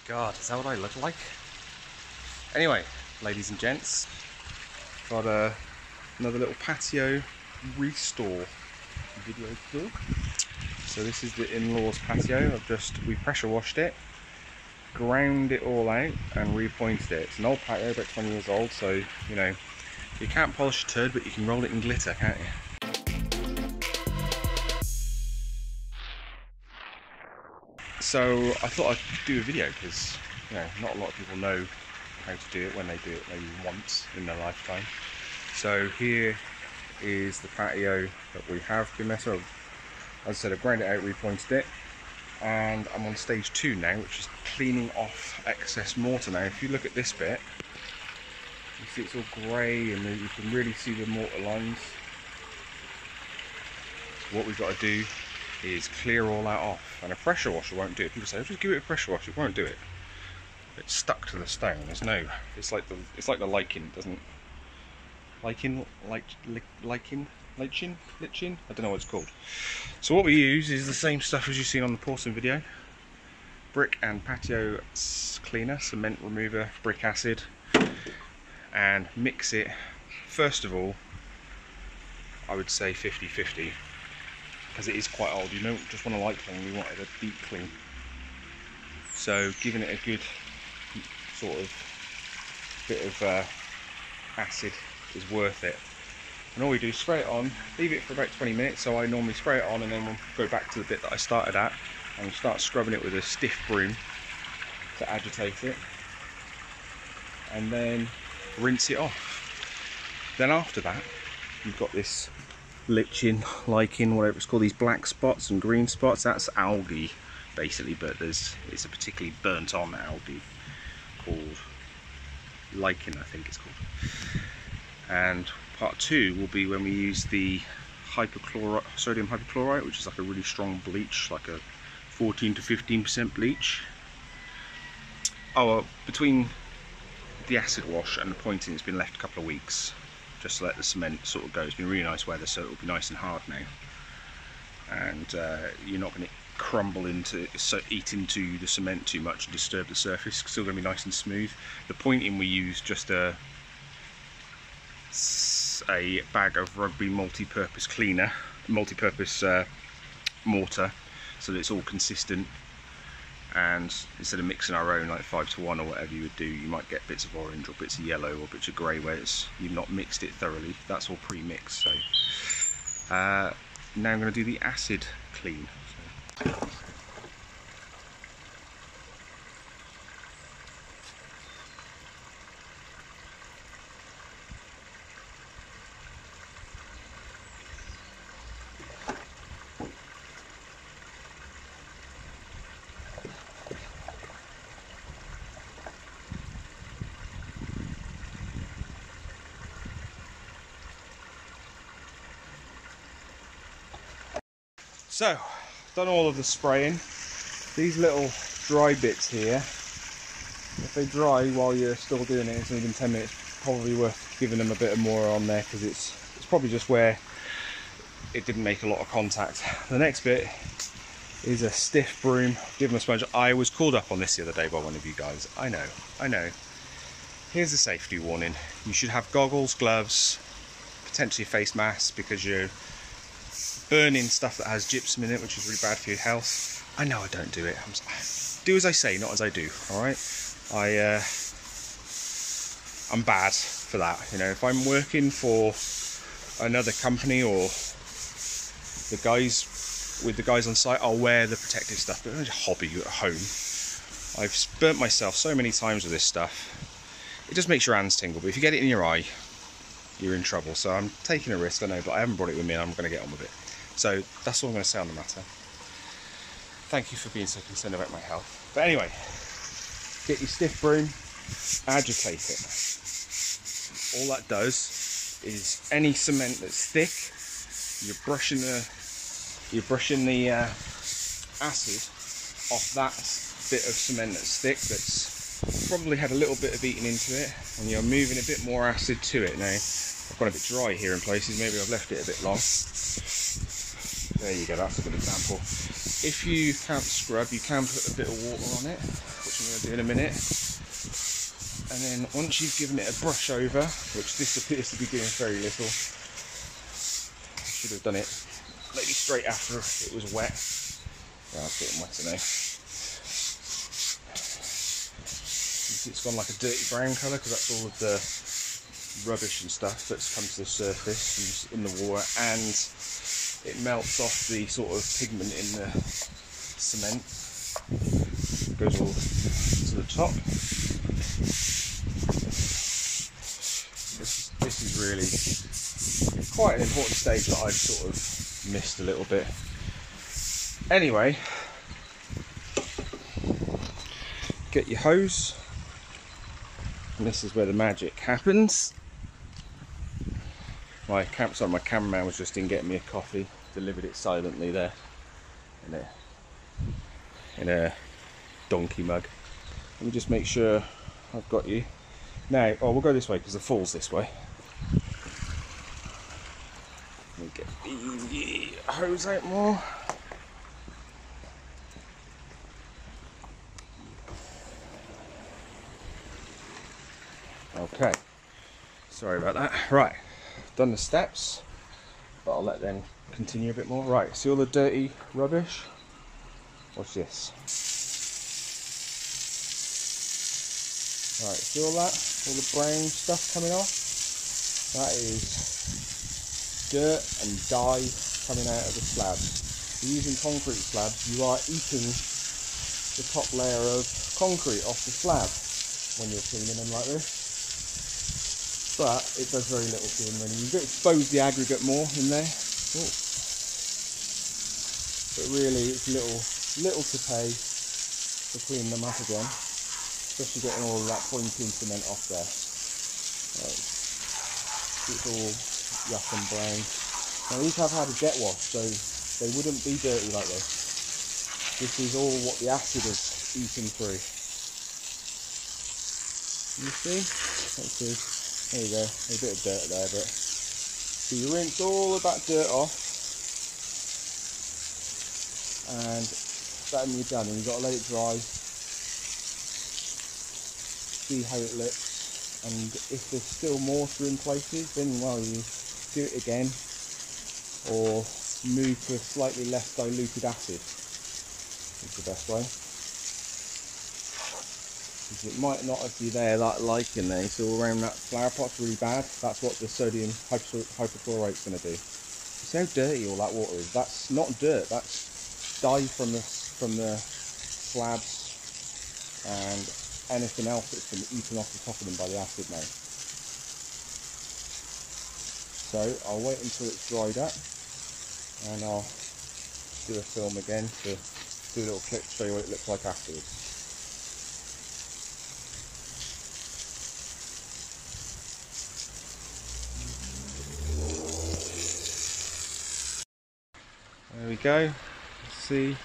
God, is that what I look like? Anyway, ladies and gents, got another little patio restore video to do. So this is the in-laws patio. We pressure washed it, ground it all out and repointed it. It's an old patio, about 20 years old, so you know, you can't polish a turd, but you can roll it in glitter, can't you? So I thought I'd do a video because, you know, not a lot of people know how to do it when they do it maybe once in their lifetime. So here is the patio that we have been messing with. As I said, I've ground it out, repointed it, and I'm on stage 2 now, which is cleaning off excess mortar. Now if you look at this bit, you see it's all grey and you can really see the mortar lines. So what we've got to do is clear all that off, and a pressure washer won't do it. People say, oh, just give it a pressure wash. It won't do it. It's stuck to the stone. There's no. It's like the lichen. It doesn't. Lichen. I don't know what it's called. So what we use is the same stuff as you've seen on the porcelain video. Brick and patio cleaner, cement remover, brick acid, and mix it. First of all, I would say 50-50. Because it is quite old, you don't just want a light clean, you wanted a deep clean. So giving it a good sort of bit of acid is worth it. And all we do is spray it on, leave it for about 20 minutes. So I normally spray it on and then we'll go back to the bit that I started at and start scrubbing it with a stiff broom to agitate it. And then rinse it off. Then after that, you've got this lichen, whatever it's called, these black spots and green spots. That's algae basically, but it's a particularly burnt on algae called lichen, I think it's called. And part 2 will be when we use the sodium hypochlorite, which is like a really strong bleach, like a 14 to 15% bleach. Between the acid wash and the pointing, it's been left a couple of weeks just to let the cement sort of go. It's been really nice weather, so it'll be nice and hard now, and you're not going to crumble eat into the cement too much and disturb the surface. It's still going to be nice and smooth. The pointing, we use just a bag of rugby multi-purpose mortar, so that it's all consistent. And instead of mixing our own like 5-to-1 or whatever you would do, you might get bits of orange or bits of yellow or bits of grey where you've not mixed it thoroughly. That's all pre-mixed. So now I'm going to do the acid clean. So, done all of the spraying. These little dry bits here, if they dry while you're still doing it, it's only been 10 minutes, probably worth giving them a bit more on there, because it's probably just where it didn't make a lot of contact. The next bit is a stiff broom. Give them a sponge. I was called up on this the other day by one of you guys. I know. Here's a safety warning. You should have goggles, gloves, potentially a face mask, because you're burning stuff that has gypsum in it, which is really bad for your health. I know I don't do it. Do as I say, not as I do. All right. I'm bad for that. You know, if I'm working for another company or the guys on site, I'll wear the protective stuff. But it's a hobby at home. I've burnt myself so many times with this stuff. It just makes your hands tingle. But if you get it in your eye, you're in trouble. So I'm taking a risk, I know, but I haven't brought it with me and I'm going to get on with it. So that's all I'm going to say on the matter. Thank you for being so concerned about my health. But anyway, get your stiff broom, agitate it. All that does is any cement that's thick, you're brushing the acid off that bit of cement that's thick, that's probably had a little bit of eating into it, and you're moving a bit more acid to it. Now I've got a bit dry here in places, maybe I've left it a bit long. There you go, that's a good example. If you can't scrub, you can put a bit of water on it, which I'm going to do in a minute. And then once you've given it a brush over, which this appears to be doing very little, should have done it maybe straight after it was wet. Yeah, it's getting wetter now. It's gone like a dirty brown colour because that's all of the rubbish and stuff that's come to the surface and in the water, and it melts off the sort of pigment in the cement. It goes all to the top. This is really quite an important stage that I've sort of missed a little bit. Anyway, get your hose, and this is where the magic happens. My cameraman was just in getting me a coffee, delivered it silently there in a donkey mug. Let me just make sure I've got you. Now, we'll go this way because the fall's this way. Let me get the hose out more. Okay, sorry about that. Right, done the steps, but I'll let them continue a bit more. Right, see all the dirty rubbish? Watch this. Right, see all that? All the brown stuff coming off? That is dirt and dye coming out of the slabs. If you're using concrete slabs, you are eating the top layer of concrete off the slab when you're cleaning them like this. But it does very little to them really. You can expose the aggregate more in there. Ooh. But really it's little to pay to clean them up again. Especially getting all of that pointy cement off there. Right. It's all yuck and brown. Now these have had a jet wash, so they wouldn't be dirty like this. This is all what the acid has eaten through. You see? Let's see. There you go, a bit of dirt there, but so you rinse all of that dirt off, and then you're done, and you've got to let it dry, see how it looks, and if there's still mortar in places, then well, you do it again, or move to a slightly less diluted acid. Is the best way. It might not be there, that lichen there, it's all around that flower pot's really bad. That's what the sodium hypochlorite's going to do. See how dirty all that water is? That's not dirt, that's dye from the slabs and anything else that's been eaten off the top of them by the acid now. So I'll wait until it's dried up and I'll do a film again to do a little clip to show you what it looks like afterwards. There we go, see,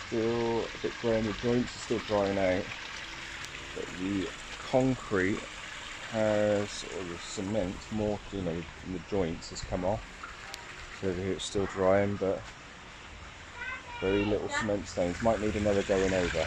still a bit grey on the joints, it's still drying out, but the concrete has, or the cement, more, in the joints has come off, so over here it's still drying, but very little cement stains, might need another going over.